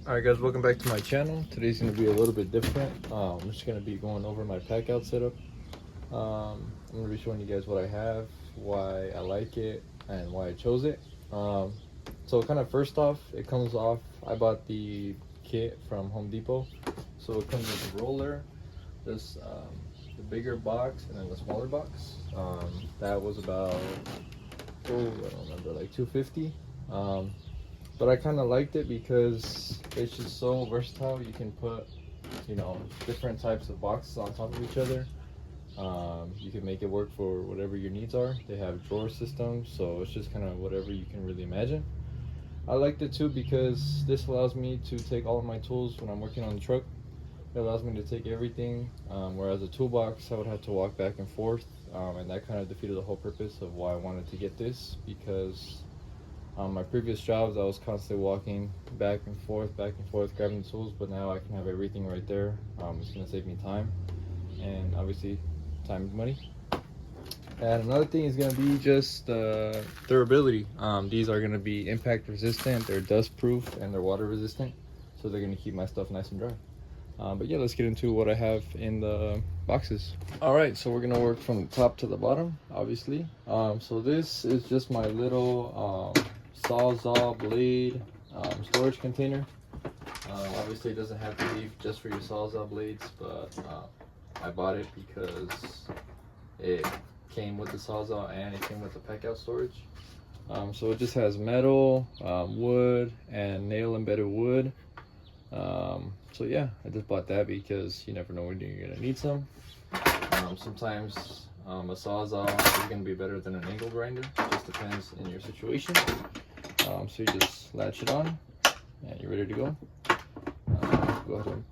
Alright guys, welcome back to my channel. Today's going to be a little bit different. I'm just going to be going over my pack out setup. I'm going to be showing you guys what I have, why I like it, and why I chose it. So kind of first off, it comes off, I bought the kit from Home Depot. So it comes with a roller, this the bigger box, and then the smaller box. That was about, I don't remember, like $250. But I kind of liked it because it's just so versatile. You can put, different types of boxes on top of each other. You can make it work for whatever your needs are. They have drawer systems, so it's just kind of whatever you can really imagine. I liked it too because this allows me to take all of my tools when I'm working on the truck. It allows me to take everything, whereas a toolbox I would have to walk back and forth, and that kind of defeated the whole purpose of why I wanted to get this, because my previous jobs I was constantly walking back and forth, grabbing the tools, but now I can have everything right there. It's going to save me time, and obviously time is money. And another thing is going to be just durability. These are going to be impact resistant, they're dust proof, and they're water resistant, so they're going to keep my stuff nice and dry. But yeah, let's get into what I have in the boxes. Alright, so we're going to work from the top to the bottom, obviously. So this is just my little Sawzall blade storage container. Obviously it doesn't have to be just for your Sawzall blades, but I bought it because it came with the Sawzall and it came with the packout storage. So it just has metal, wood, and nail embedded wood. So yeah, I just bought that because you never know when you're gonna need some. Sometimes a Sawzall is gonna be better than an angle grinder. It just depends in your situation. So you just latch it on and you're ready to go. Go ahead and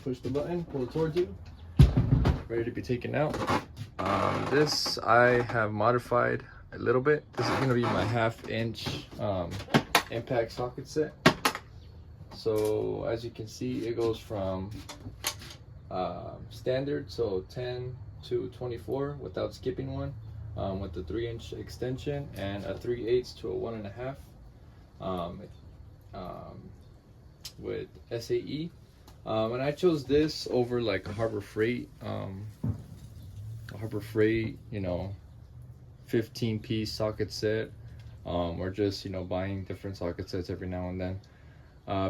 push the button, pull it towards you, ready to be taken out. This I have modified a little bit. This is going to be my 1/2 inch impact socket set. So as you can see, it goes from standard, so 10 to 24 without skipping one. With the 3-inch extension and a 3/8 to a 1.5 with SAE. And I chose this over like a Harbor Freight, 15-piece socket set, or just buying different socket sets every now and then,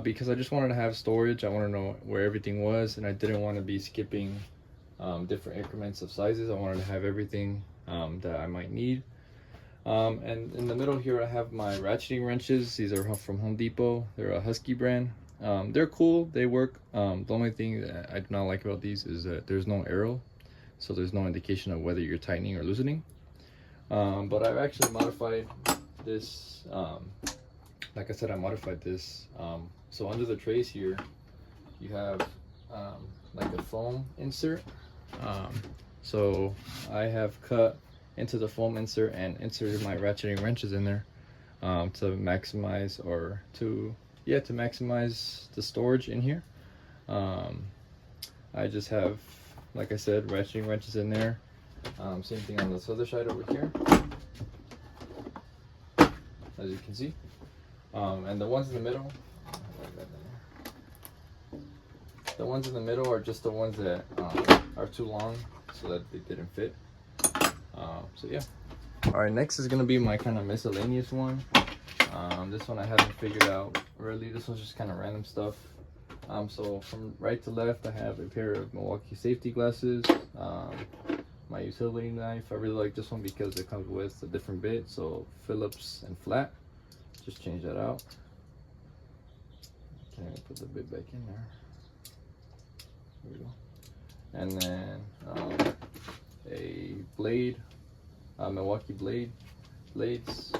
because I just wanted to have storage. I want to know where everything was, and I didn't want to be skipping different increments of sizes. I wanted to have everything that I might need. And in the middle here I have my ratcheting wrenches. These are from Home Depot. They're a Husky brand. They're cool, they work. The only thing that I do not like about these is that there's no arrow, so there's no indication of whether you're tightening or loosening. But I've actually modified this. Like I said, I modified this. So under the trays here you have like a foam insert. So I have cut into the foam insert and inserted my ratcheting wrenches in there to maximize the storage in here. I just have, like I said, ratcheting wrenches in there. Same thing on this other side over here, as you can see. And the ones in the middle, are just the ones that are too long, so that they didn't fit. So yeah. Alright, next is gonna be my kind of miscellaneous one. This one I haven't figured out really. This one's just kind of random stuff. So from right to left I have a pair of Milwaukee safety glasses, my utility knife. I really like this one because it comes with a different bit, so Phillips and flat. Just change that out. Can't even put the bit back in there. There we go. And then a blade, Milwaukee blades,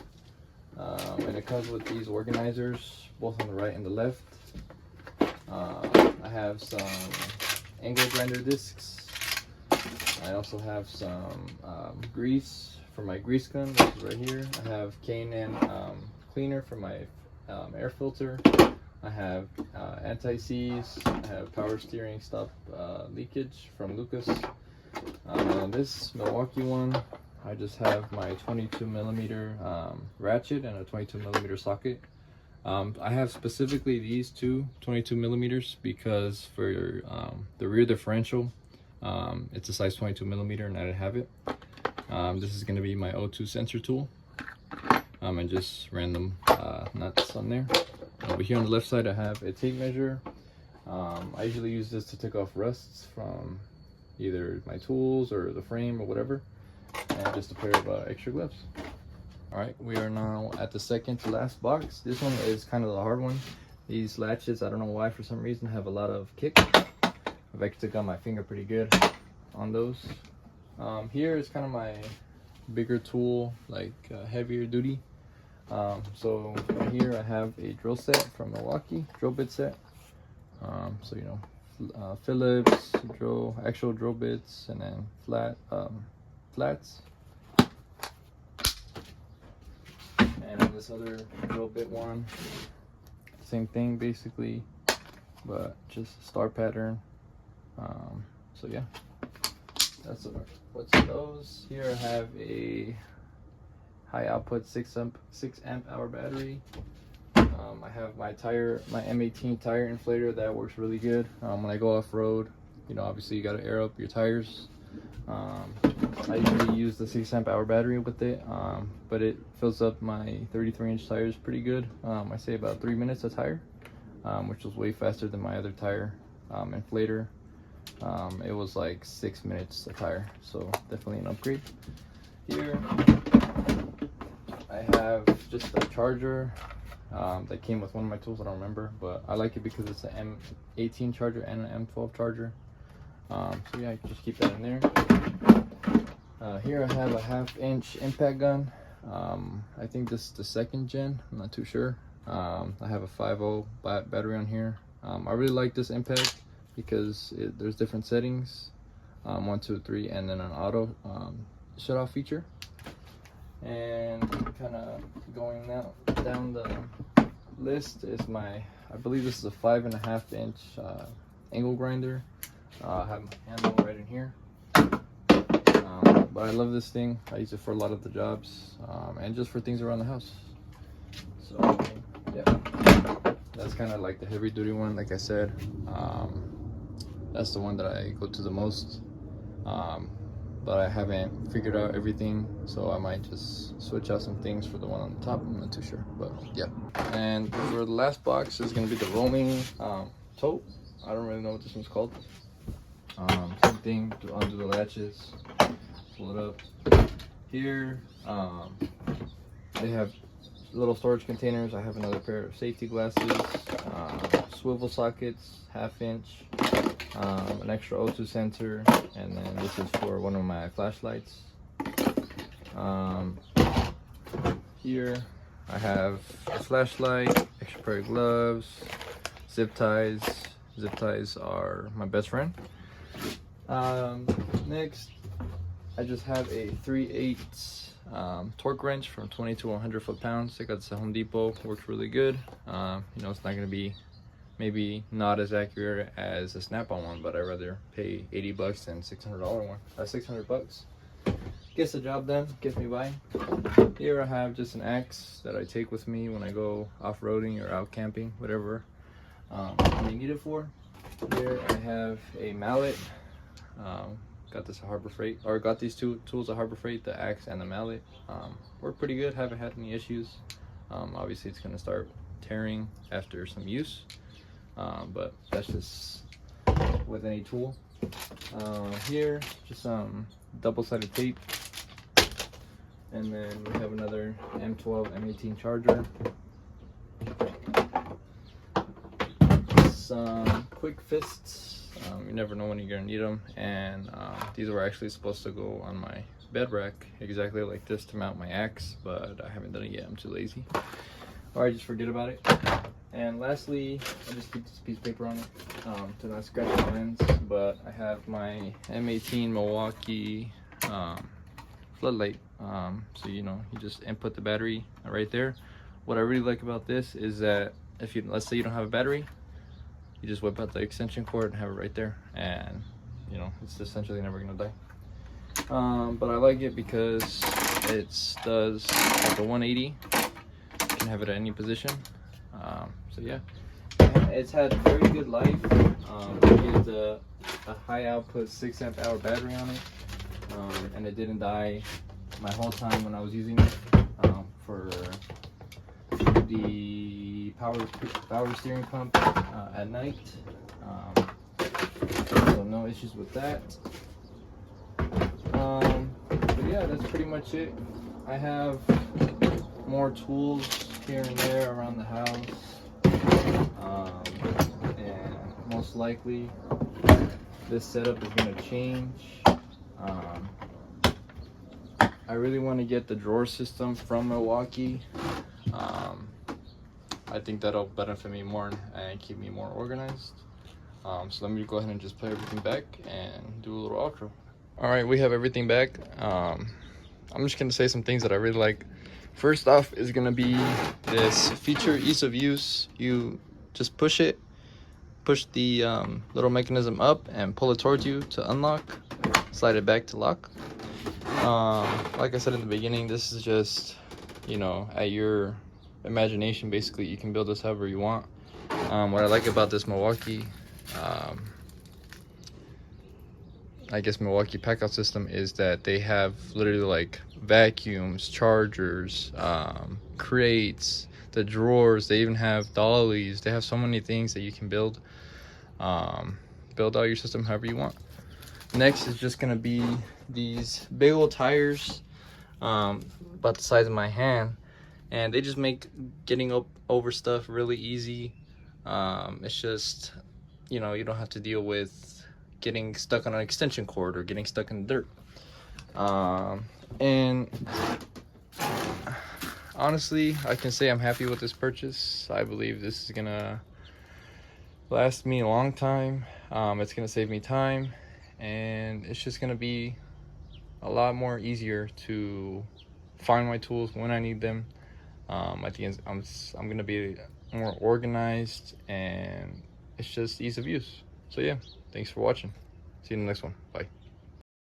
and it comes with these organizers, both on the right and the left. I have some angle grinder discs. I also have some grease for my grease gun, which is right here. I have K&N cleaner for my air filter. I have anti-seize. I have power steering stop leakage from Lucas. This Milwaukee one, I just have my 22mm ratchet and a 22mm socket. I have specifically these two 22 millimeters because for the rear differential, it's a size 22 millimeter and I didn't have it. This is going to be my O2 sensor tool, and just random nuts on there. Over here on the left side, I have a tape measure. I usually use this to take off rusts from either my tools or the frame or whatever, and just a pair of extra gloves. All right, we are now at the second to last box. This one is kind of the hard one. These latches, I don't know why, for some reason, have a lot of kick. I've actually got my finger pretty good on those. Here is kind of my bigger tool, like heavier duty. So right here I have a drill set from Milwaukee, drill bit set. So you know, Phillips actual drill bits, and then flats. And then this other drill bit one, same thing basically, but just star pattern. So yeah, that's what's those. Here I have a high output 6 amp hour battery. I have my M18 tire inflator that works really good when I go off road. You know, obviously you got to air up your tires. I usually use the 6 amp hour battery with it, but it fills up my 33-inch tires pretty good. I say about 3 minutes a tire, which was way faster than my other tire inflator. It was like 6 minutes a tire, so definitely an upgrade. Here I have just a charger that came with one of my tools. I don't remember, but I like it because it's an M18 charger and an M12 charger. So yeah, I can just keep that in there. Here I have a 1/2-inch impact gun. I think this is the 2nd gen, I'm not too sure. I have a 5.0 battery on here. I really like this impact because there's different settings, 1, 2, 3, and then an auto shut off feature. And kind of going down the list is I believe this is a 5.5-inch angle grinder. I have my handle right in here. But I love this thing. I use it for a lot of the jobs, and just for things around the house. So yeah, that's kind of like the heavy duty one. Like I said, that's the one that I go to the most. But I haven't figured out everything, so I might just switch out some things for the one on the top. I'm not too sure, but yeah. And for the last box is going to be the rolling tote. I don't really know what this one's called. Same thing, to undo the latches, pull it up. Here they have little storage containers. I have another pair of safety glasses, swivel sockets, 1/2-inch, an extra O2 sensor, and then this is for one of my flashlights. Here I have a flashlight, extra pair of gloves, zip ties. Zip ties are my best friend. Next, I just have a 3/8 torque wrench from 20 to 100 foot-pounds. I got this at Home Depot. Works really good. You know, it's not going to be maybe not as accurate as a snap-on one, but I'd rather pay $80 than $600 one. $600 gets the job done, gets me by. Here I have just an axe that I take with me when I go off-roading or out camping, whatever I need it for. Here I have a mallet. Got this at Harbor Freight, or got these two tools at Harbor Freight, the axe and the mallet. Work pretty good, haven't had any issues. Obviously it's going to start tearing after some use, but that's just with any tool. Here, just some double-sided tape, and then we have another M12 M18 charger, some quick fists. You never know when you're gonna need them, and these were actually supposed to go on my bed rack exactly like this to mount my axe, but I haven't done it yet. I'm too lazy, or I just forget about it. And lastly, I just keep this piece of paper on it to not scratch the lens. But I have my M18 Milwaukee floodlight. So you know, you just input the battery right there. What I really like about this is that if you, let's say you don't have a battery, you just whip out the extension cord and have it right there, and you know, it's essentially never gonna die. But I like it because it does like a 180. You can have it at any position. So yeah, it's had very good life. It used a high output 6 amp hour battery on it, and it didn't die my whole time when I was using it. For the power steering pump at night, so no issues with that. But yeah, that's pretty much it. I have more tools here and there around the house, and most likely this setup is going to change. I really want to get the drawer system from Milwaukee. I think that'll benefit me more and keep me more organized. So let me go ahead and just play everything back and do a little outro. All right, we have everything back. I'm just gonna say some things that I really like. First off is gonna be this feature, ease of use. You just push the little mechanism up and pull it towards you to unlock, slide it back to lock. Like I said in the beginning, this is just, you know, at your imagination. Basically, you can build this however you want. What I like about this Milwaukee, I guess Milwaukee packout system, is that they have literally like vacuums, chargers, crates, the drawers. They even have dollies. They have so many things that you can build out your system however you want. Next is just gonna be these big old tires, about the size of my hand, and they just make getting up over stuff really easy. It's just, you know, you don't have to deal with getting stuck on an extension cord or getting stuck in the dirt. And honestly, I can say I'm happy with this purchase. I believe this is gonna last me a long time. It's gonna save me time, and it's just gonna be a lot more easier to find my tools when I need them. I think I'm gonna be more organized, and it's just ease of use. So yeah, thanks for watching. See you in the next one. Bye.